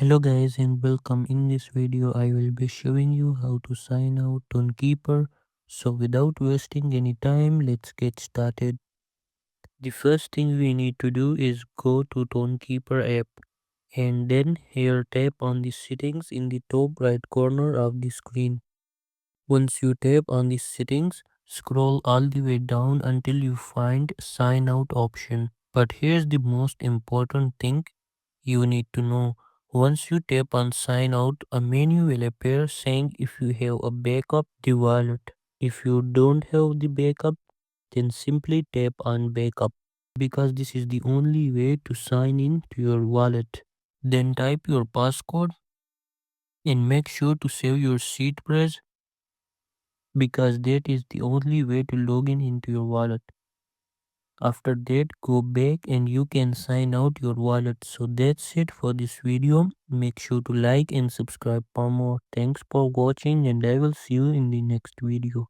Hello guys and welcome. In this video I will be showing you how to sign out Tonkeeper. So without wasting any time, let's get started. The first thing we need to do is go to Tonkeeper app and then here tap on the settings in the top right corner of the screen. Once you tap on the settings, scroll all the way down until you find sign out option. But here's the most important thing you need to know. Once you tap on sign out, a menu will appear saying if you have a backup the wallet. If you don't have the backup, then simply tap on backup because this is the only way to sign in to your wallet. Then type your passcode and make sure to save your seed phrase because that is the only way to log in into your wallet. After that, go back and you can sign out your wallet. So that's it for this video. Make sure to like and subscribe for more. Thanks for watching and I will see you in the next video.